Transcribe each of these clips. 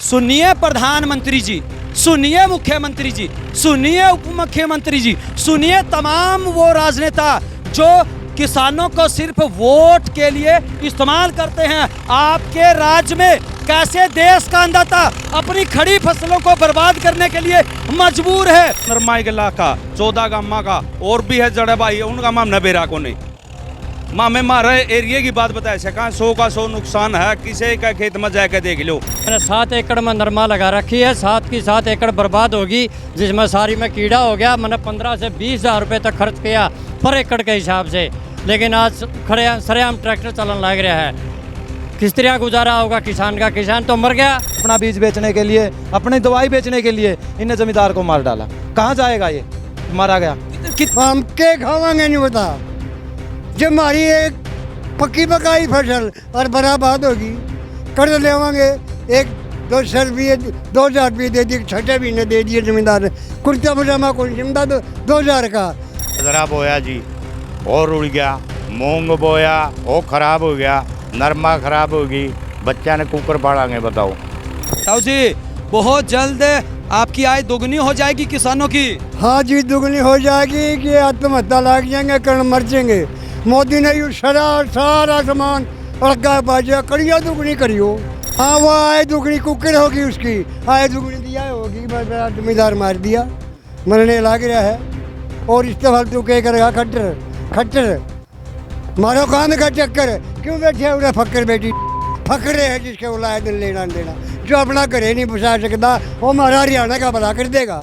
सुनिए प्रधानमंत्री जी, सुनिए मुख्यमंत्री जी, सुनिए उप मुख्यमंत्री जी, सुनिए तमाम वो राजनेता जो किसानों को सिर्फ वोट के लिए इस्तेमाल करते हैं। आपके राज्य में कैसे देश का अन्नदाता अपनी खड़ी फसलों को बर्बाद करने के लिए मजबूर है। नरमाई के लाखा 14 गामा का और भी है जड़े भाई, उनका माम नबेरा को नहीं मामे मारे एरिया की बात बताए सका 100 का 100 नुकसान है, किसी का खेत में जाके देख लो। मैंने 7 एकड़ में नरमा लगा रखी है, 7 की 7 एकड़ बर्बाद होगी, जिसमें सारी में कीड़ा हो गया। मैंने 15 से 20 हज़ार रुपये तक खर्च किया पर एकड़ के हिसाब से, लेकिन आज खड़े सरेआम ट्रैक्टर चलन लग रहा है। किस तरह गुजारा होगा किसान का? किसान तो मर गया। अपना बीज बेचने के लिए, अपनी दवाई बेचने के लिए इन्हें जमींदार को मार डाला। कहाँ जाएगा ये? मारा गया। हम के खावांगे नहीं बता, जब हमारी एक पक्की पकाई फसल और बर्बाद होगी, कर्ज लेवांगे 1-2 रुपये 2000 रुपये दे दिए, 6 महीने दे दिए जमींदार, कुर्ता पजामा कौन जिम्दा 2000 का खराब बोया जी और उड़ गया, मूंग बोया वो खराब हो गया, नरमा खराब होगी, बच्चा ने कुकर फाड़ांगे बताओ। ताऊ जी बहुत जल्द आपकी आय दोगुनी हो जाएगी किसानों की। हाँ जी दुगनी हो जाएगी कि आत्महत्या लग जाएंगे, कर्ण मर जाएंगे। मोदी ने यू सारा सामान अड़का बाजा करियो, दुगनी करियो। हाँ वो आय दुगनी कुकर होगी, उसकी आय दुगनी दिया होगी, जमींदार मार दिया, मरने लग रहा है। और इस फालतू क्या करेगा? खट्टर मारो कान का चक्कर, क्यों बैठे उड़ा फक्कर बेटी फकरे है जिसके उलाए दिन लेना देना, जो अपना घरे नहीं बसा सकता वो हमारा हरियाणा का भला कर देगा।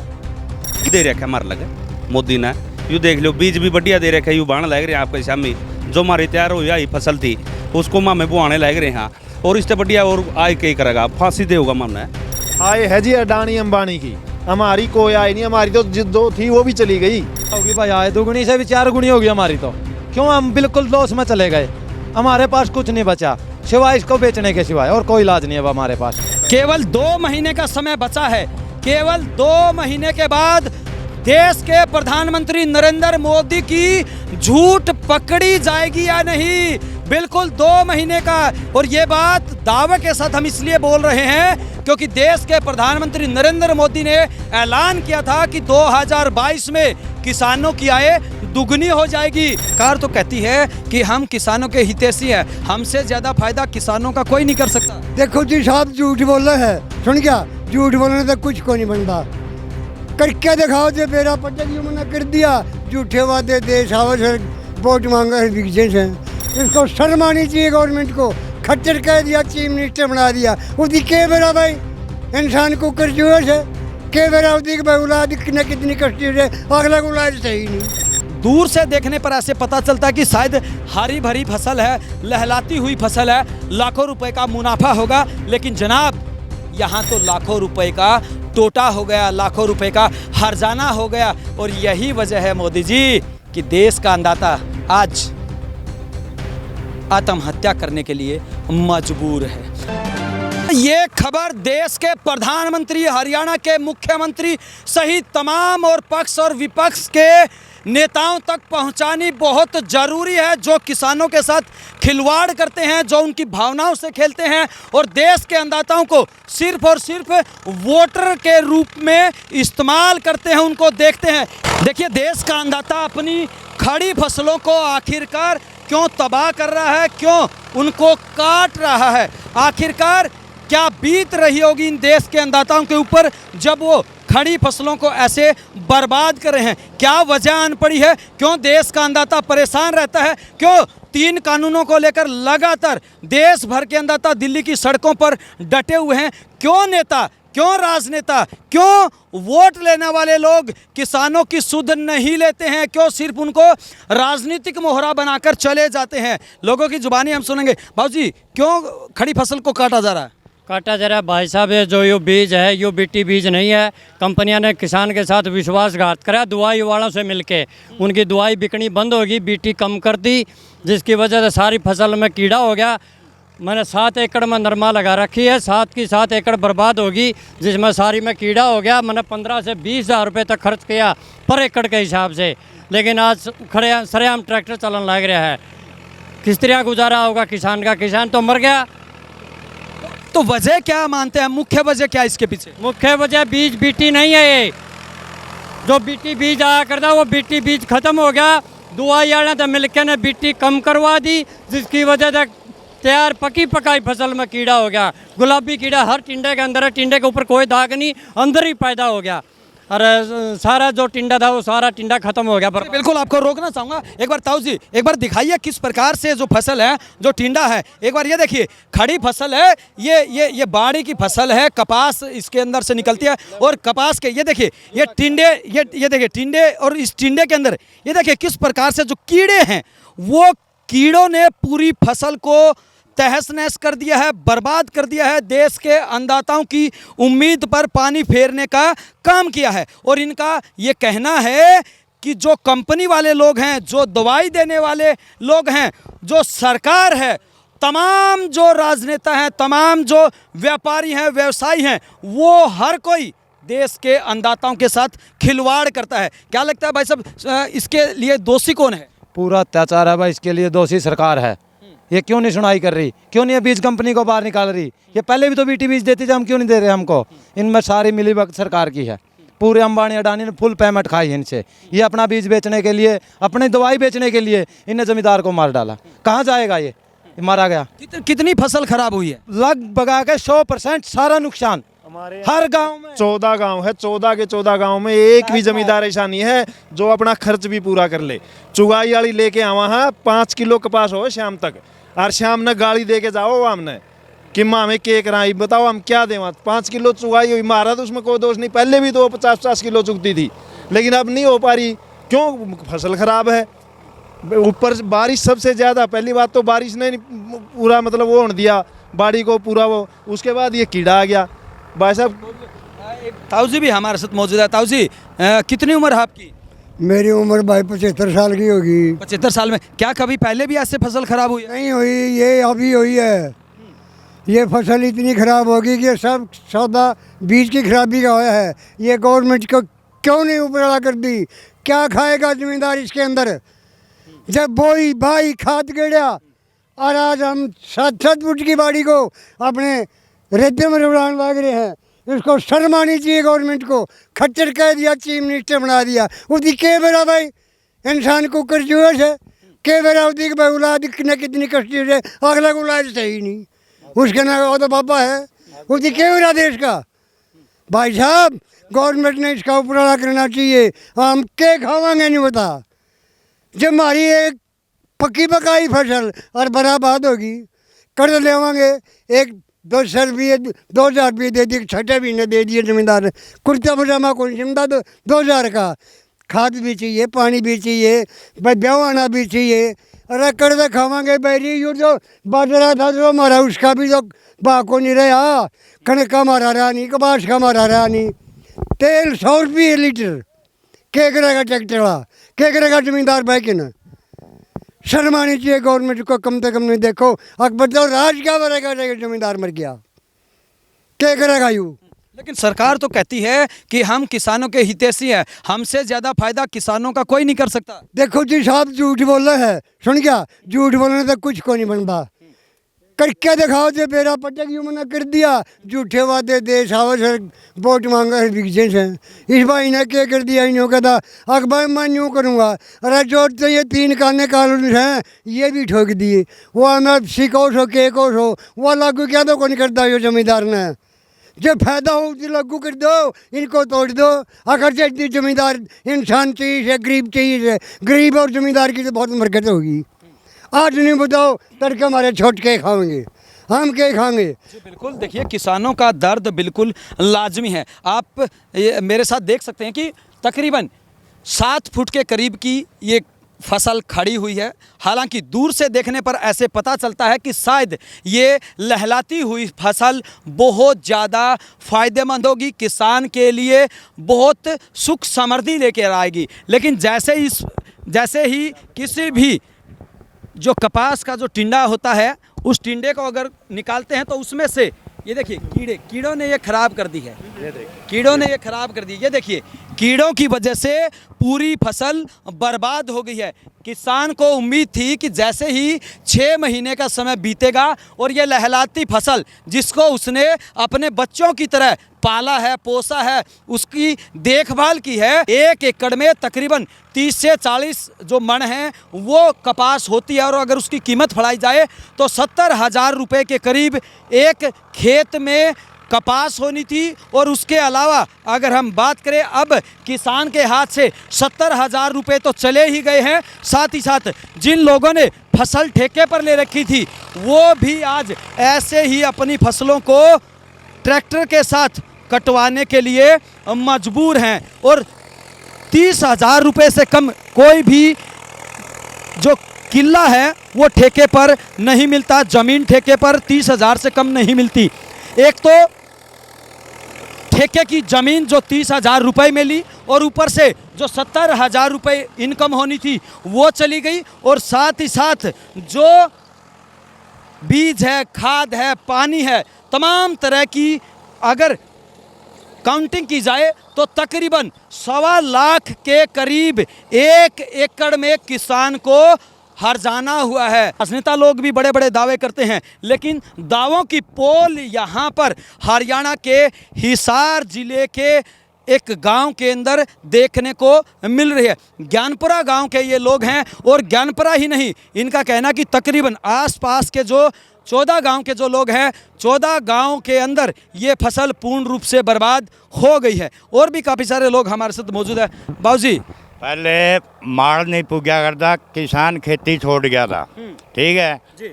दे रखा मार लगे मोदी ने, यू देख लो बीज भी बढ़िया दे रखे, यू बाण लग रहे हैं आपके सामने। जो हमारी तैयार हुई आई फसल थी उसको मामे बुआने लग रहे हैं, और इससे बढ़िया और आय क्या करेगा? फांसी दे होगा मामने। आय है जी अडानी अंबानी की, हमारी कोई आय नहीं, हमारी तो जो थी वो भी चली गई होगी भाई। आय दुगनी से भी 4 गुनी होगी हमारी तो। क्यों? हम बिल्कुल लॉस में चले गए, हमारे पास कुछ नहीं बचा सिवाय इसको बेचने के सिवाय, और कोई इलाज नहीं है हमारे पास। केवल 2 महीने का समय बचा है, केवल 2 महीने के बाद देश के प्रधानमंत्री नरेंद्र मोदी की झूठ पकड़ी जाएगी या नहीं? बिल्कुल 2 महीने का। और ये बात दावे के साथ हम इसलिए बोल रहे हैं क्योंकि देश के प्रधानमंत्री नरेंद्र मोदी ने ऐलान किया था कि 2022 में किसानों की आय दुगनी हो जाएगी। सरकार तो कहती है कि हम किसानों के हितैषी हैं, हमसे ज्यादा फायदा किसानों का कोई नहीं कर सकता। देखो जी साहब झूठ बोल रहे हैं, सुन क्या? झूठ बोलने से कुछ को नहीं बनता, करके दिखाओ। जो मेरा पटक यू मना कर दिया, झूठे वादे देश आवश्यक वोट मांगा है, विजय है। इसको शर्म आनी चाहिए गवर्नमेंट को। खट्टर कह दिया, चीफ मिनिस्टर बना दिया, उसकी के बेरा भाई इंसान को कर जो है के बेरा उसकी औलाद कितनी कष्टी है, अगला औलाद सही नहीं। दूर से देखने पर ऐसे पता चलता है कि शायद हरी भरी फसल है, लहलाती हुई फसल है, लाखों रुपए का मुनाफा होगा, लेकिन जनाब यहाँ तो लाखों रुपए का टोटा हो गया, लाखों रुपए का हर्जाना हो गया। और यही वजह है मोदी जी कि देश का अन्नदाता आज आत्महत्या करने के लिए मजबूर है। ये खबर देश के प्रधानमंत्री, हरियाणा के मुख्यमंत्री सहित तमाम और पक्ष और विपक्ष के नेताओं तक पहुंचानी बहुत ज़रूरी है, जो किसानों के साथ खिलवाड़ करते हैं, जो उनकी भावनाओं से खेलते हैं और देश के अन्नदाताओं को सिर्फ और सिर्फ वोटर के रूप में इस्तेमाल करते हैं, उनको देखते हैं। देखिए देश का अन्नदाता अपनी खड़ी फसलों को आखिरकार क्यों तबाह कर रहा है, क्यों उनको काट रहा है, आखिरकार क्या बीत रही होगी इन देश के अन्नदाताओं के ऊपर जब वो खड़ी फसलों को ऐसे बर्बाद कर रहे हैं? क्या वजह आन पड़ी है? क्यों देश का अन्नदाता परेशान रहता है? क्यों 3 कानूनों को लेकर लगातार देश भर के अन्नदाता दिल्ली की सड़कों पर डटे हुए हैं? क्यों नेता, क्यों राजनेता, क्यों वोट लेने वाले लोग किसानों की सुध नहीं लेते हैं? क्यों सिर्फ उनको राजनीतिक मोहरा बनाकर चले जाते हैं? लोगों की जुबानी हम सुनेंगे। बाबूजी क्यों खड़ी फसल को काटा जा रहा है? काटा जा रहा है भाई साहब, ये जो यू बीज है यू बीटी बीज नहीं है। कंपनियां ने किसान के साथ विश्वासघात करा, दवाई वालों से मिलके उनकी दवाई बिकनी बंद होगी, बीटी कम कर दी, जिसकी वजह से सारी फसल में कीड़ा हो गया। मैंने 7 एकड़ में नरमा लगा रखी है, 7 की 7 एकड़ बर्बाद होगी, जिसमें सारी में कीड़ा हो गया। मैंने 15 से 20 हज़ार रुपये तक खर्च किया पर एकड़ के हिसाब से, लेकिन आज खड़े सरेआम ट्रैक्टर चलन लग रहा है। किस तरह गुजारा होगा किसान का? किसान तो मर गया। तो वजह क्या मानते हैं, मुख्य वजह क्या है इसके पीछे? मुख्य वजह बीज बीटी नहीं है ये, जो बीटी बीज आया करता वो बीटी बीज खत्म हो गया। दवाई वाले तो मिलकर ने बीटी कम करवा दी, जिसकी वजह से तैयार पकी पकाई फसल में कीड़ा हो गया। गुलाबी कीड़ा हर टिंडे के अंदर है, टिंडे के ऊपर कोई दाग नहीं, अंदर ही पैदा हो गया और सारा जो टिंडा था वो सारा टिंडा खत्म हो गया। पर बिल्कुल आपको रोकना चाहूंगा, एक बार ताऊ जी एक बार दिखाइए किस प्रकार से जो फसल है, जो टिंडा है, एक बार ये देखिए खड़ी फसल है, ये बाड़ी की फसल है, कपास इसके अंदर से निकलती है और कपास के ये देखिए ये टिंडे, ये देखिए टिंडे, और इस टिंडे के अंदर ये देखिए किस प्रकार से जो कीड़े हैं, वो कीड़ों ने पूरी फसल को तहस नहस कर दिया है, बर्बाद कर दिया है, देश के अन्नदाताओं की उम्मीद पर पानी फेरने का काम किया है। और इनका ये कहना है कि जो कंपनी वाले लोग हैं, जो दवाई देने वाले लोग हैं, जो सरकार है, तमाम जो राजनेता हैं, तमाम जो व्यापारी हैं, व्यवसायी हैं, वो हर कोई देश के अन्नदाताओं के साथ खिलवाड़ करता है। क्या लगता है भाई साहब, इसके लिए दोषी कौन है? पूरा अत्याचार है भाई, इसके लिए दोषी सरकार है। ये क्यों नहीं सुनाई कर रही, क्यों नहीं ये बीज कंपनी को बाहर निकाल रही? ये पहले भी तो बीटी बीज देती थी, हम क्यों नहीं दे रहे हमको? इनमें सारी मिलीभगत सरकार की है, पूरे अंबानी अडानी ने फुल पेमेंट खाई है इनसे। ये अपना बीज बेचने के लिए, अपनी दवाई बेचने के लिए इनने जमींदार को मार डाला। कहाँ जाएगा ये मारा गया। कितनी फसल खराब हुई है? लगभग के 100% सारा नुकसान हमारे हर गांव में। 14 गांव है, 14 के 14 गांव में एक भी जमींदार ऐसा नहीं है जो अपना खर्च भी पूरा कर ले। चुगाई वाली लेके आवा है, 5 किलो कपास हो शाम तक, और शाम ने गाड़ी दे के जाओ हमने कि माँ में के कराई, बताओ हम क्या दें? 5 किलो चुगाई हुई, मारा तो उसमें कोई दोष नहीं, पहले भी तो 50-50 किलो चुगती थी, लेकिन अब नहीं हो पा रही। क्यों? फसल खराब है, ऊपर बारिश सबसे ज़्यादा। पहली बात तो बारिश ने पूरा मतलब वो होने दिया बाड़ी को पूरा वो, उसके बाद ये कीड़ा आ गया। भाई साहब ताऊ जी भी हमारे साथ मौजूद है। ताऊ जी कितनी उम्र है आपकी? मेरी उम्र भाई 75 साल की होगी। 75 साल में क्या कभी पहले भी ऐसे फसल खराब हुई है? नहीं हुई, ये अभी हुई है। ये फसल इतनी खराब होगी कि सब सौदा बीज की खराबी का होया है। ये गवर्नमेंट को क्यों नहीं उपराला कर दी? क्या खाएगा ज़मींदार इसके अंदर? जब बोई भाई खाद गेड़ा, और आज हम 7-7 फुट की बाड़ी को अपने रेते में उड़ान लग रहे हैं। इसको शर्म आनी चाहिए गवर्नमेंट को। खच्चर कह दिया, चीफ मिनिस्टर बना दिया। उसकी के बेरा भाई इंसान को कर जुएस है के बेरा उसकी भाई औलाद ने कितनी कष्टी है, अगला को औलाद सही नहीं, उसके ना वो तो बाबा है, उसकी के बेरा देश का। भाई साहब गवर्नमेंट ने इसका उपराला करना चाहिए। हम के खावांगे नहीं बता, जब हमारी एक पक्की पकाई फसल और बर्बाद होगी, कर्ज लेवांगे, 1-2 रुपये 2000 रुपये दे दिए, 6 महीने दे दिए जमींदार ने, कुर्ता पजामा कौन समझा, तो 2000 का खाद भी चाहिए, पानी भी चाहिए, भाई ब्यावाना भी चाहिए। अरे कर्ज खावांगे बैरी, यू जो बाजरा था जो हमारा उसका भी तो बाको नहीं रहा, कणक का मारा रहा नहीं, कपास का मारा रहा नहीं। तेल 100 रुपये लीटर, क्या करेगा ट्रैक्टर वाला, क्या करेगा जमींदार भाई के ना? शर्म आनी चाहिए गवर्नमेंट को कम से कम। नहीं देखो अकबर तो राज क्या करेगा, जमींदार मर गया क्या करेगा यू? लेकिन सरकार तो कहती है कि हम किसानों के हितैषी हैं, हमसे ज़्यादा फायदा किसानों का कोई नहीं कर सकता। देखो जी साहब झूठ बोल रहे हैं, सुन क्या? झूठ बोलने से कुछ को नहीं बनता, करके दिखाओ। जो बेरा पटक यूँ मना कर दिया, झूठे वादे देश आओ सर वोट मांगा है बिगजेंस हैं। इस भाई ने क्या कर दिया, इन्हों कहता अकबर मैं यूँ करूँगा। अरे जो तो ये 3 कानून कानून हैं ये भी ठोक दिए। वो हमें सिकोश हो के कोश हो, वो लागू क्या तो कौन करता है जमींदार ने? जो फायदा हो उसे लागू कर दो, इनको तोड़ दो। अगर से जमींदार इंसान चाहिए, गरीब चाहिए, गरीब और जमींदार की तो बहुत मरकत होगी। आज नहीं बताओ तड़के हमारे छोट के खाएंगे, हम क्या खाएंगे? बिल्कुल देखिए किसानों का दर्द बिल्कुल लाजमी है। आप मेरे साथ देख सकते हैं कि तकरीबन 7 फुट के करीब की ये फसल खड़ी हुई है। हालांकि दूर से देखने पर ऐसे पता चलता है कि शायद ये लहलाती हुई फसल बहुत ज़्यादा फ़ायदेमंद होगी, किसान के लिए बहुत सुख समृद्धि लेकर आएगी। लेकिन जैसे ही किसी भी जो कपास का जो टिंडा होता है, उस टिंडे को अगर निकालते हैं तो उसमें से ये देखिए कीड़ों ने ये ख़राब कर दी है। कीड़ों ने ये खराब कर दी। ये देखिए, कीड़ों की वजह से पूरी फसल बर्बाद हो गई है। किसान को उम्मीद थी कि जैसे ही 6 महीने का समय बीतेगा और ये लहलाती फसल जिसको उसने अपने बच्चों की तरह पाला है, पोसा है, उसकी देखभाल की है, 1 एकड़ में तकरीबन 30 से 40 जो मन हैं वो कपास होती है। और अगर उसकी कीमत फड़ाई जाए तो 70,000 रुपये के करीब एक खेत में कपास होनी थी। और उसके अलावा अगर हम बात करें, अब किसान के हाथ से 70,000 रुपये तो चले ही गए हैं, साथ ही साथ जिन लोगों ने फसल ठेके पर ले रखी थी वो भी आज ऐसे ही अपनी फसलों को ट्रैक्टर के साथ कटवाने के लिए मजबूर हैं। और 30,000 रुपये से कम कोई भी जो किल्ला है वो ठेके पर नहीं मिलता। ज़मीन ठेके पर 30,000 से कम नहीं मिलती। एक तो ठेके की ज़मीन जो 30,000 रुपये में ली और ऊपर से जो 70,000 रुपये इनकम होनी थी वो चली गई। और साथ ही साथ जो बीज है, खाद है, पानी है, तमाम तरह की अगर काउंटिंग की जाए तो तकरीबन 1.25 लाख के करीब 1 एकड़ में किसान को हर्जाना हुआ है। राजनेता लोग भी बड़े बड़े दावे करते हैं, लेकिन दावों की पोल यहाँ पर हरियाणा के हिसार जिले के एक गांव के अंदर देखने को मिल रही है। ज्ञानपुरा गांव के ये लोग हैं और ज्ञानपुरा ही नहीं, इनका कहना कि तकरीबन आसपास के जो 14 गांव के जो लोग हैं, 14 गांव के अंदर ये फसल पूर्ण रूप से बर्बाद हो गई है। और भी काफ़ी सारे लोग हमारे साथ मौजूद है। बाबूजी, पहले माड़ नहीं पुग्या करता, किसान खेती छोड़ गया था, ठीक है जी।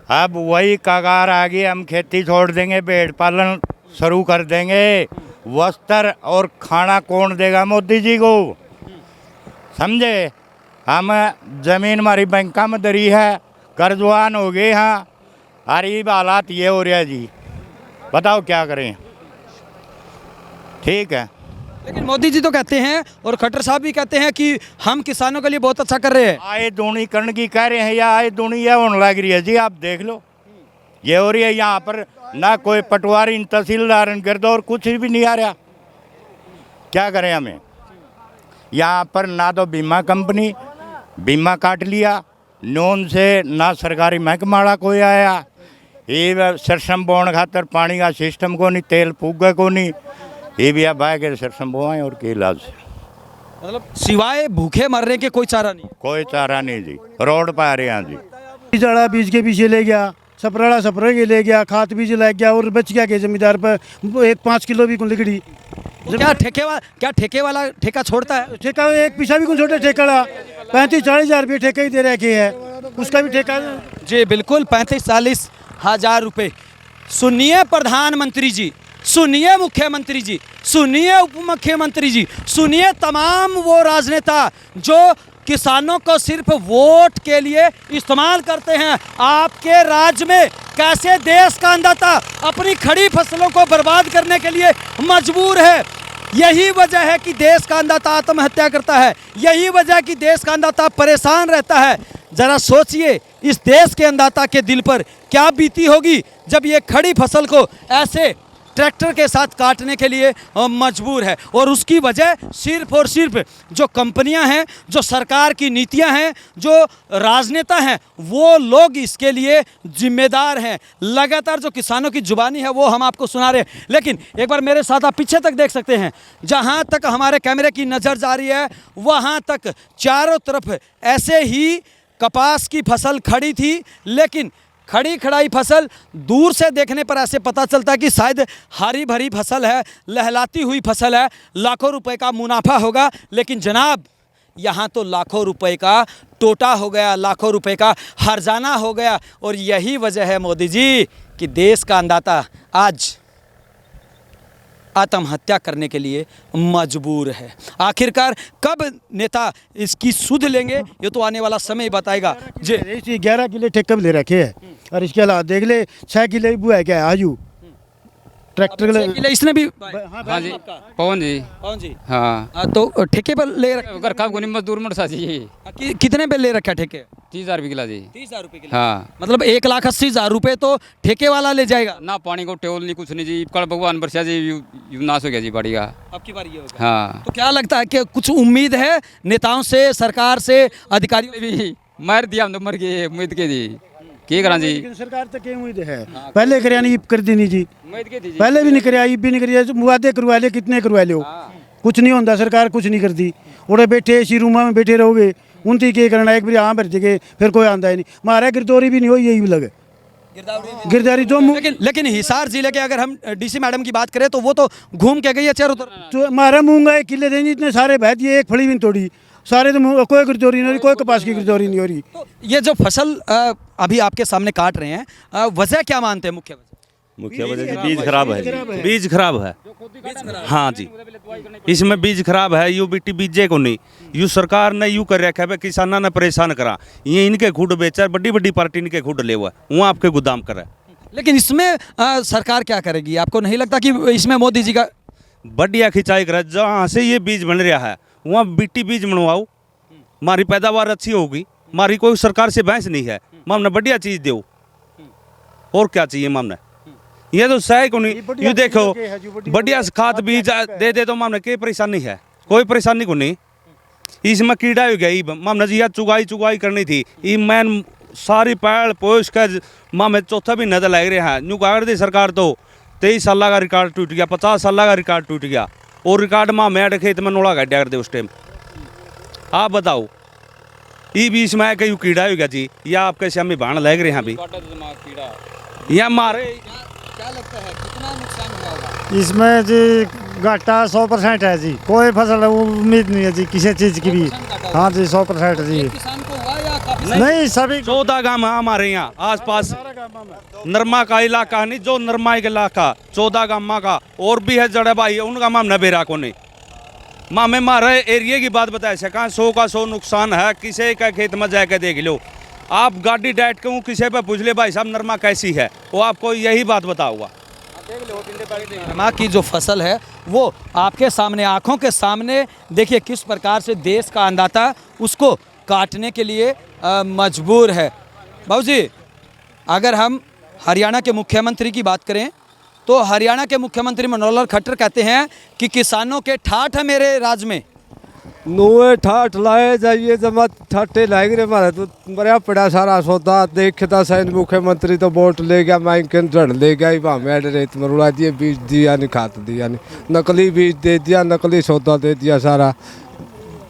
अब वही कगार आ गई, हम खेती छोड़ देंगे, भेड़ पालन शुरू कर देंगे। वस्त्र और खाना कौन देगा? मोदी जी को, समझे? हम जमीन हमारी बैंका में दरी है, कर्जवान हो गए हैं। अरे हालात ये हो रहा है जी, बताओ क्या करें? ठीक है, लेकिन मोदी जी तो कहते हैं और खट्टर साहब भी कहते हैं कि हम किसानों के लिए बहुत अच्छा कर रहे हैं। आय दूनी करने की कह रहे हैं या आय दूनी यह होने लग रही है जी। आप देख लो, ये हो रही है यहाँ पर, ना कोई पटवारी तहसीलदार गिरदौर कुछ भी नहीं आ रहा। क्या करें हमें? यहाँ पर ना तो बीमा कंपनी बीमा काट लिया, नोन से ना सरकारी महकमा कोई आया। ये सरसम बोने खातर पानी का सिस्टम को नहीं, तेल फूगा को नहीं, ये भी अब आए के सरसम बोआएं और के इलाज से, मतलब सिवाय भूखे मरने के कोई चारा नहीं। कोई चारा नहीं जी, रोड पर आ रहे हैं जी। बीजड़ा बीज के पीछे ले गया, सपराड़ा सपरे के ले गया, खाद बीज लग गया और बच गया के जमींदार पर 1-5 किलो भी कुछ लिखड़ी। तो क्या ठेके वाला ठेका छोड़ता है? ठेका एक पीछा भी कुछ छोटे ठेका 35-40 हज़ार रुपये ठेका ही दे रखे है, उसका भी ठेका। जी बिल्कुल, 35-40 हज़ार रुपये। सुनिए प्रधानमंत्री जी, सुनिए मुख्यमंत्री जी, सुनिए उप मुख्यमंत्री जी, सुनिए तमाम वो राजनेता जो किसानों को सिर्फ वोट के लिए इस्तेमाल करते हैं। आपके राज्य में कैसे देश का अन्नदाता अपनी खड़ी फसलों को बर्बाद करने के लिए मजबूर है। यही वजह है कि देश का अन्नदाता आत्महत्या करता है, यही वजह कि देश का अन्नदाता परेशान रहता है। जरा सोचिए इस देश के अन्नदाता के दिल पर क्या बीती होगी जब ये खड़ी फसल को ऐसे ट्रैक्टर के साथ काटने के लिए मजबूर है। और उसकी वजह सिर्फ और सिर्फ जो कंपनियां हैं, जो सरकार की नीतियां हैं, जो राजनेता हैं, वो लोग इसके लिए जिम्मेदार हैं। लगातार जो किसानों की जुबानी है वो हम आपको सुना रहे हैं। लेकिन एक बार मेरे साथ आप पीछे तक देख सकते हैं, जहां तक हमारे कैमरे की नज़र जा रही है वहां तक चारों तरफ ऐसे ही कपास की फसल खड़ी थी। लेकिन खड़ी खड़ाई फसल दूर से देखने पर ऐसे पता चलता है कि शायद हरी भरी फसल है, लहलाती हुई फसल है, लाखों रुपए का मुनाफा होगा। लेकिन जनाब, यहाँ तो लाखों रुपए का टोटा हो गया, लाखों रुपए का हर्जाना हो गया। और यही वजह है मोदी जी कि देश का अन्नदाता आज आत्महत्या करने के लिए मजबूर है। आखिरकार कब नेता इसकी सुध लेंगे ये तो आने वाला समय ही बताएगा। जी 11 किले ठेके में ले रखे हैं और इसके अलावा देख ले 6 किले बुआ है क्या आजू ट्रैक्टर के लिए इसने भी हाँ जी पवन जी हाँ तो ठेके पर ले रखा अगर कब मजदूर मर सा जी कितने पे ले रखा ठेके? 30,000 रुपये किला जी। 30,000 रुपए किलो। हाँ मतलब 1,80,000 रुपए तो ठेके वाला ले जाएगा। ना पानी को टेवल नहीं कुछ नहीं जी, कल भगवान बरसा जी यू नाश हो गया जी बाड़ी का। आपकी बारी ये होगा। हाँ तो क्या लगता है कि कुछ उम्मीद है नेताओं से, सरकार से, अधिकारियों से? भी मार दिया हम तो मर गए उम्मीद के जी, की करा जी। लेकिन सरकार तक क्या उम्मीद है? पहले कराया नहीं, कर दी नहीं जी। उम्मीद के थी जी। पहले भी नहीं कराया, अब भी नहीं कराया। मुआदे करवा ले, कितने करवा लो, कुछ नहीं होता। सरकार कुछ नहीं करती। उड़े बैठे इसी रूमा में बैठे रहोगे, उनती के करना। एक बार हाँ भर देंगे, फिर कोई आंदा ही नहीं। मारा गिरदौरी भी नहीं हो, यही लगे गिरदारी जो लेकिन हिसार जिले के अगर हम डीसी मैडम की बात करें तो वो तो घूम के गई है चारों तरफ। तो मारा मूंगा एक किले देंगे, इतने सारे बह दिए, एक फड़ी भी नहीं तोड़ी। सारे तो कोई गिरदौरी नहीं हो रही, कोई कपास की गिरदौरी नहीं हो रही। तो ये जो फसल अभी आपके सामने काट रहे हैं, वजह क्या मानते हैं? मुख्य वजह मुख्य वजह जी बीज खराब है, बीज खराब है। हाँ जी, इसमें बीज खराब है। यू बीटी बीजे को नहीं, यू सरकार ने यू कर रखा है किसाना ने परेशान करा। ये इनके खुद बेचा, बड़ी बड़ी पार्टी इनके खुद ले हुआ, वहाँ आपके गोदाम करे। लेकिन इसमें सरकार क्या करेगी? आपको नहीं लगता कि इसमें मोदी जी का बढ़िया खिंचाई करे? जहाँ से ये बीज बन रहा है वहाँ बीटी बीज बनवाओ, हमारी पैदावार अच्छी होगी। हमारी कोई सरकार से बहस नहीं है, मामने बढ़िया चीज़ दो, और क्या चाहिए मामने? ये तो सही को नहीं। ये देखो बढ़िया खाद बीज दे तो मामने कोई परेशानी है? कोई परेशानी को नहीं। इसमें कीड़ा हो गया मामने जी, चुगाई करनी थी। ये मैन सारी पैड़ पोष कर मामे चौथा भी नजर लग रहा है। न्यू काट दी सरकार तो 23 साल का रिकॉर्ड टूट गया, 50 साल का रिकॉर्ड टूट गया। और रिकॉर्ड मामे खेत में नोड़ा गड्ढा कर दे उस टाइम। आप बताओ, ये बीच में कहीं कीड़ा हो गया जी, या आपके श्यामी बाण लग रहे हैं अभी या मारे? क्या लगता है कितना नुकसान हुआ होगा? इसमें जी घाटा 100% है जी। कोई फसल उम्मीद नहीं है जी किसी चीज़ की भी। हाँ जी 100% जी। किसान को हुआ या काफी? नहीं सभी 14 गांव है हमारे यहाँ आस पास। नरमा का इलाका नहीं, जो नरमा का इलाका 14 गांव का और भी है जड़े भाई, उनका माम नबेरा को नहीं। मामे मारे एरिया की बात बताए सका, 100 का 100 नुकसान है। किसी का खेत में जाकर देख लो आप, गाड़ी डाइट के किसी पे पूछ ले भाई साहब नरमा कैसी है, वो आपको यही बात बताऊंगा। नरमा की जो फसल है वो आपके सामने, आंखों के सामने देखिए किस प्रकार से देश का अन्नदाता उसको काटने के लिए मजबूर है। बाबूजी, अगर हम हरियाणा के मुख्यमंत्री की बात करें तो हरियाणा के मुख्यमंत्री मनोहर लाल खट्टर कहते हैं कि किसानों के ठाठ है मेरे राज्य में। नोए ठाठ लाए जाइए, जमा ठाटे लाएंगे रे मारे तो बड़ा पड़ा सारा सौदा देखता सैन। मुख्यमंत्री तो वोट ले गया, माइकन जड़ ले गया, वहाँ मेड रेत मरुड़ा दिए, बीज दिया नहीं, खाद दिया नहीं, नकली बीज दे दिया, नकली सौदा दे दिया सारा।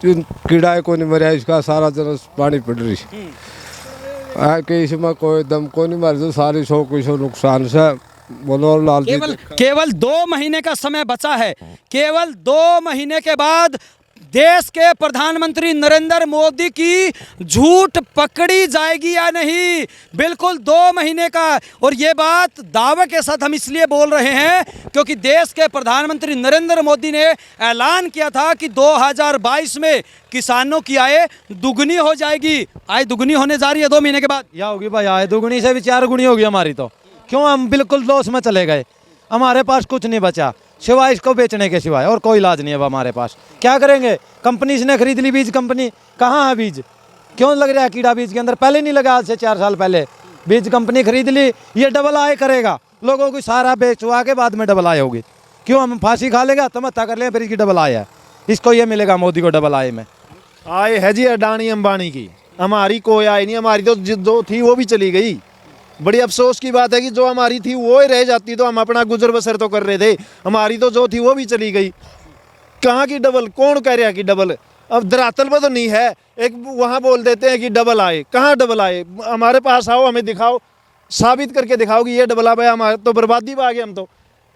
कीड़ा को नहीं मरा, इसका सारा जन पानी पड़ रही है। इसमें कोई दम को नहीं मारे, तो सारी 100 की 100 नुकसान से। मनोहर लाल केवल 2 महीने का समय बचा है। केवल 2 महीने के बाद देश के प्रधानमंत्री नरेंद्र मोदी की झूठ पकड़ी जाएगी या नहीं? बिल्कुल 2 महीने का। और ये बात दावे के साथ हम इसलिए बोल रहे हैं क्योंकि देश के प्रधानमंत्री नरेंद्र मोदी ने ऐलान किया था कि 2022 में किसानों की आय दुगनी हो जाएगी। आय दुगनी होने जा रही है 2 महीने के बाद। या होगी भाई, आय दुगनी से भी 4 गुनी होगी हमारी तो। क्यों हम बिल्कुल लॉस में चले गए? हमारे पास कुछ नहीं बचा सिवाय इसको बेचने के सिवाय, और कोई इलाज नहीं है अब हमारे पास। क्या करेंगे? कंपनी ने खरीद ली बीज कंपनी, कहाँ है बीज? क्यों लग रहा है कीड़ा बीज के अंदर? पहले नहीं लगा, आज से 4 साल पहले बीज कंपनी खरीद ली। ये डबल आय करेगा, लोगों को सारा बेचवा के बाद में डबल आय होगी। क्यों? हम फांसी खा लेगा तमत्ता कर ले, फिर इसकी डबल आय है, इसको ये मिलेगा मोदी को डबल आय में। आय है जी अडानी अंबानी की, हमारी कोई आय नहीं। हमारी तो जो थी वो भी चली गई। बड़ी अफसोस की बात है कि जो हमारी थी वो ही रह जाती तो हम अपना गुजर बसर तो कर रहे थे। हमारी तो जो थी वो भी चली गई। कहाँ की डबल? कौन कह रहा कि डबल? अब धरातल पर तो नहीं है। एक वहाँ बोल देते हैं कि डबल आए, कहाँ डबल आए? हमारे पास आओ, हमें दिखाओ, साबित करके दिखाओ कि ये डबल आए। हमारे तो बर्बादी में आ गए,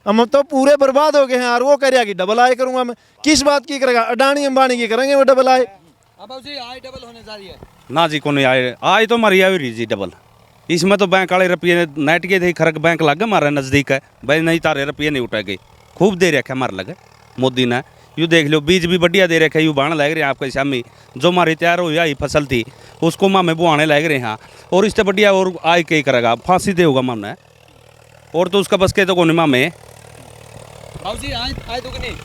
हम तो पूरे बर्बाद हो गए हैं यार। वो कह रहा कि डबल आए करूँगा मैं, किस बात की करेगा? अडानी अंबानी की करेंगे वो डबल आए। अब जी आय डबल होने जा रही है ना जी, को नहीं आए तो हमारी आई जी डबल। इसमें तो बैंक वाले रुपये नेट के थे, खरक बैंक लग हमारा नज़दीक है भाई, नहीं तारे रुपये नहीं उठा गए। खूब दे रखे हमारे लगे मोदी ने। यू देख लो बीज भी बढ़िया दे रखे, यू बाण लग रहे हैं आपके सामने। जो हमारी तैयार हो जाए फसल थी उसको मामे बुआने लग रहे हैं, और इससे बढ़िया और आय कई करेगा, फांसी देगा मामने, और तो उसका बस के तो कौन मामे। आय दुगनी?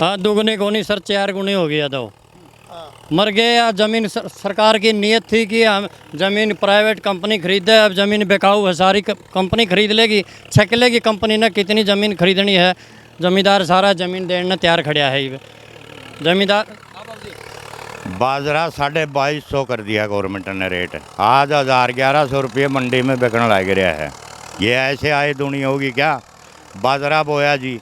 हाँ दुगनी को नहीं सर, 4 गुनी हो गया तो। मर गए या ज़मीन सरकार की नीयत थी कि हम ज़मीन प्राइवेट कंपनी खरीदे, अब ज़मीन बेकाऊ है, सारी कंपनी खरीद लेगी, छक लेगी कंपनी ने कितनी ज़मीन खरीदनी है। ज़मींदार सारा ज़मीन देने तैयार खड़ा है। ज़मींदार बाजरा 2250 कर दिया गवर्नमेंट ने रेट, आज 1100 रुपये मंडी में बिकने लग रहा है। ये ऐसे आए दुनिया होगी क्या? बाजरा बोया जी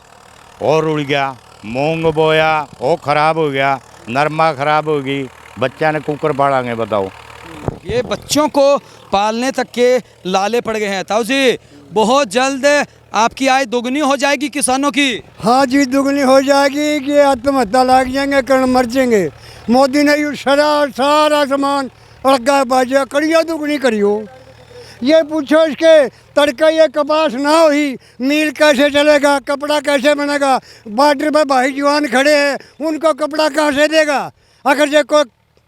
और उड़ गया, मूंग बोया वो ख़राब हो गया, नरमा ख़राब होगी, बच्चा ने कुकर पालेंगे बताओ। ये बच्चों को पालने तक के लाले पड़ गए हैं। ताऊ जी, बहुत जल्द आपकी आय दोगुनी हो जाएगी किसानों की। हाँ जी, दुगनी हो जाएगी कि आत्महत्या लग जाएंगे, कर्ण मर जाएंगे। मोदी ने यू सारा सामान लगा बाजा करियो, दुगनी करियो। ये पूछो इसके तड़का ये कपास ना हुई, मील कैसे चलेगा, कपड़ा कैसे बनेगा? बॉर्डर पर भाई जवान खड़े हैं, उनको कपड़ा कहाँ से देगा अगर जे कोई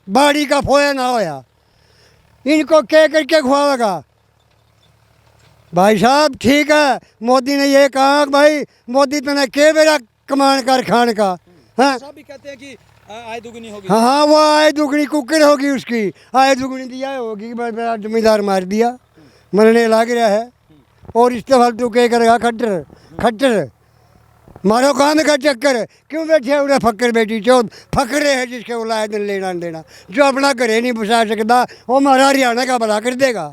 बाड़ी का फोया ना होया? इनको क्या करके खुआएगा? भाई साहब ठीक है, मोदी ने ये कहा भाई मोदी तूने के बेरा कमान कर खान का। हाँ सब भी कहते हैं कि आय दुगनी होगी। हाँ, वो आय दुगनी कुकर होगी, उसकी आय दुगनी दिया होगी। मेरा जमींदार मार दिया, मरने लग रहा है। और इससे फालतू क्या करेगा? खट्टर मारो काम का चक्कर। क्यों बैठे उड़े फक्कर बेटी चौथ फकरे है जिसके उलाए दिन लेना देना, जो अपना घरे नहीं बसा सकता वो हमारा हरियाणा का भला कर देगा,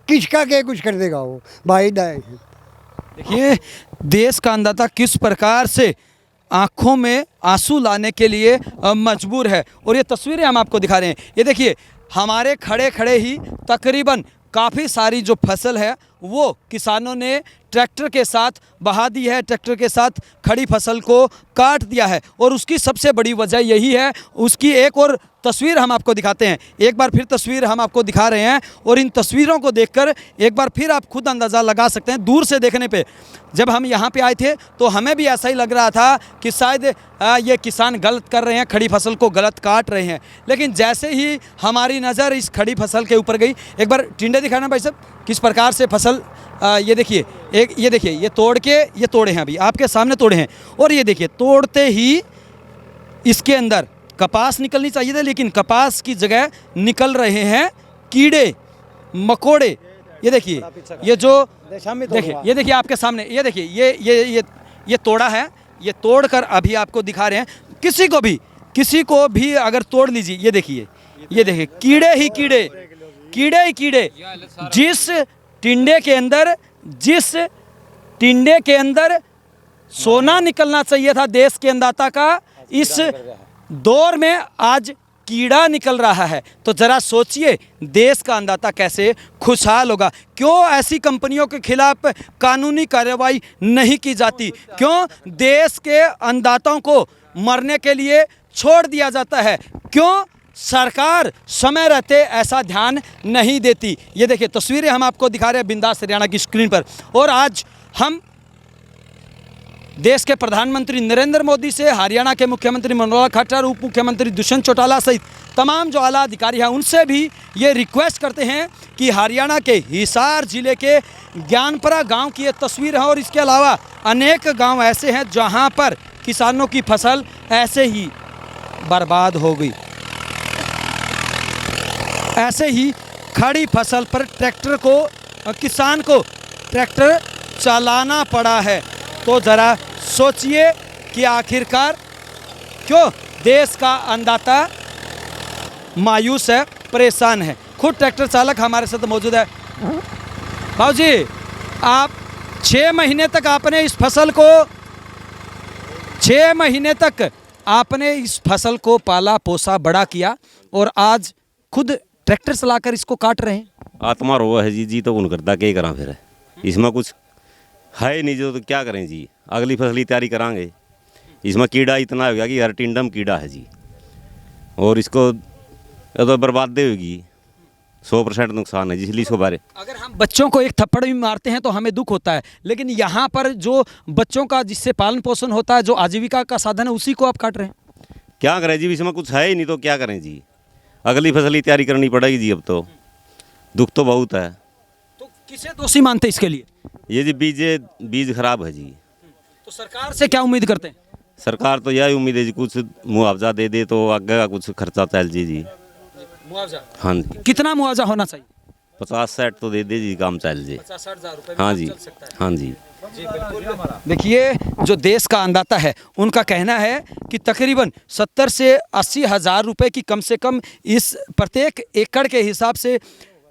किसका क्या कुछ कर देगा वो भाई दाए। देखिए देश का अन्नदाता किस प्रकार से आंखों में आंसू लाने के लिए मजबूर है। और ये तस्वीरें हम आपको दिखा रहे हैं। ये देखिए हमारे खड़े खड़े ही तकरीबन काफ़ी सारी जो फसल है वो किसानों ने ट्रैक्टर के साथ बहा दी है, ट्रैक्टर के साथ खड़ी फसल को काट दिया है। और उसकी सबसे बड़ी वजह यही है। उसकी एक और तस्वीर हम आपको दिखाते हैं, एक बार फिर तस्वीर हम आपको दिखा रहे हैं। और इन तस्वीरों को देखकर एक बार फिर आप खुद अंदाज़ा लगा सकते हैं। दूर से देखने पे जब हम यहाँ पे आए थे तो हमें भी ऐसा ही लग रहा था कि शायद ये किसान गलत कर रहे हैं, खड़ी फसल को गलत काट रहे हैं। लेकिन जैसे ही हमारी नज़र इस खड़ी फसल के ऊपर गई, एक बार टिंडे दिखाना भाई साहब, किस प्रकार से फसल ये देखिए, ये देखिए, ये तोड़ के ये तोड़े हैं, अभी आपके सामने तोड़े हैं। और ये देखिए तोड़ते ही इसके अंदर कपास निकलनी चाहिए था, लेकिन कपास की जगह निकल रहे हैं कीड़े मकोड़े। ये देखिए, ये जो देखिए, ये देखिए आपके सामने, ये देखिए ये तोड़ा है, ये तोड़कर अभी आपको दिखा रहे हैं। किसी को भी अगर तोड़ लीजिए, ये देखिए कीड़े ही कीड़े। जिस टिंडे के अंदर सोना निकलना चाहिए था देश के अन्नदाता का, इस दौर में आज कीड़ा निकल रहा है। तो जरा सोचिए देश का अन्नदाता कैसे खुशहाल होगा। क्यों ऐसी कंपनियों के खिलाफ कानूनी कार्रवाई नहीं की जाती? क्यों देश के अन्नदाताओं को मरने के लिए छोड़ दिया जाता है? क्यों सरकार समय रहते ऐसा ध्यान नहीं देती? ये देखिए तस्वीरें हम आपको दिखा रहे हैं बिंदास हरियाणा की स्क्रीन पर। और आज हम देश के प्रधानमंत्री नरेंद्र मोदी से, हरियाणा के मुख्यमंत्री मनोहर लाल खट्टर, उप मुख्यमंत्री दुष्यंत चौटाला सहित तमाम जो आला अधिकारी हैं उनसे भी ये रिक्वेस्ट करते हैं कि हरियाणा के हिसार जिले के ज्ञानपुरा गांव की ये तस्वीर है। और इसके अलावा अनेक गांव ऐसे हैं जहां पर किसानों की फसल ऐसे ही बर्बाद हो गई। ऐसे ही खड़ी फसल पर किसान को ट्रैक्टर चलाना पड़ा है। तो ज़रा सोचिए कि आखिरकार क्यों देश का अन्नदाता मायूस है, परेशान है। खुद ट्रैक्टर चालक हमारे साथ मौजूद है। भाऊ जी, आप 6 महीने तक आपने इस फसल को पाला पोसा बड़ा किया और आज खुद ट्रैक्टर चलाकर इसको काट रहे हैं। आत्मा रो है जी तो उन करता क्या करा, फिर इसमें कुछ है नहीं जो, तो क्या करें जी? अगली फसल की तैयारी करांगे। इसमें कीड़ा इतना हो गया कि हर टिंडम कीड़ा है जी, और इसको तो बर्बादी होगी। 100% नुकसान है, इसलिए इसको बारे। अगर हम बच्चों को एक थप्पड़ भी मारते हैं तो हमें दुख होता है, लेकिन यहाँ पर जो बच्चों का जिससे पालन पोषण होता है, जो आजीविका का साधन है, उसी को आप काट रहे हैं। क्या करें जी? इसमें कुछ है ही नहीं तो क्या करें जी? अगली फसल की तैयारी करनी पड़ेगी जी। अब तो दुख तो बहुत है। तो किसे दोषी मानते हैं इसके लिए? ये जी बीज खराब है जी। तो सरकार से क्या उम्मीद करते हैं? सरकार तो यही उम्मीद है जी, कुछ मुआवजा दे दे तो आगे का कुछ खर्चा चल जी। मुआवजा हाँ जी, कितना मुआवजा होना चाहिए? 50-60 तो दे दे जी, काम चल जे। 50-60 हज़ार रुपए हाँ में जी, चल सकता है। हाँ जी। देखिए, जो देश का अन्नदाता है उनका कहना है कि तकरीबन 70 से 80 हज़ार रुपए की कम से कम इस प्रत्येक एकड़ के हिसाब से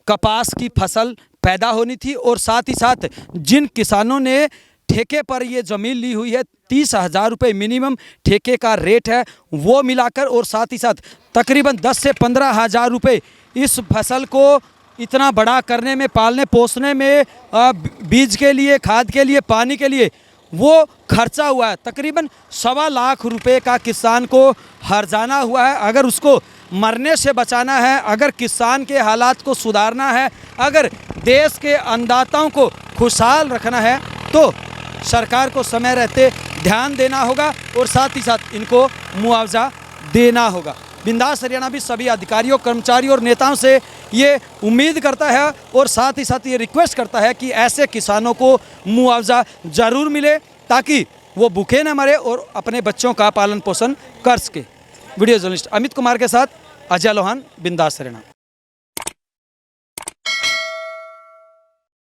कपास की फसल पैदा होनी थी। और साथ ही साथ जिन किसानों ने ठेके पर ये ज़मीन ली हुई है, 30 हज़ार रुपये मिनिमम ठेके का रेट है, वो मिलाकर और साथ ही साथ तकरीबन 10 से 15 हज़ार रुपये इस फसल को इतना बड़ा करने में, पालने पोसने में, बीज के लिए, खाद के लिए, पानी के लिए वो खर्चा हुआ है। तकरीबन 1.25 लाख रुपए का किसान को हर्जाना हुआ है। अगर उसको मरने से बचाना है, अगर किसान के हालात को सुधारना है, अगर देश के अन्नदाताओं को खुशहाल रखना है तो सरकार को समय रहते ध्यान देना होगा और साथ ही साथ इनको मुआवजा देना होगा। बिंदास हरियाणा भी सभी अधिकारियों, कर्मचारियों और नेताओं से ये उम्मीद करता है और साथ ही साथ ये रिक्वेस्ट करता है कि ऐसे किसानों को मुआवजा ज़रूर मिले ताकि वो भूखे न मरे और अपने बच्चों का पालन पोषण कर सके। वीडियो जर्नलिस्ट अमित कुमार के साथ अजय लोहान, बिंदास हरियाणा।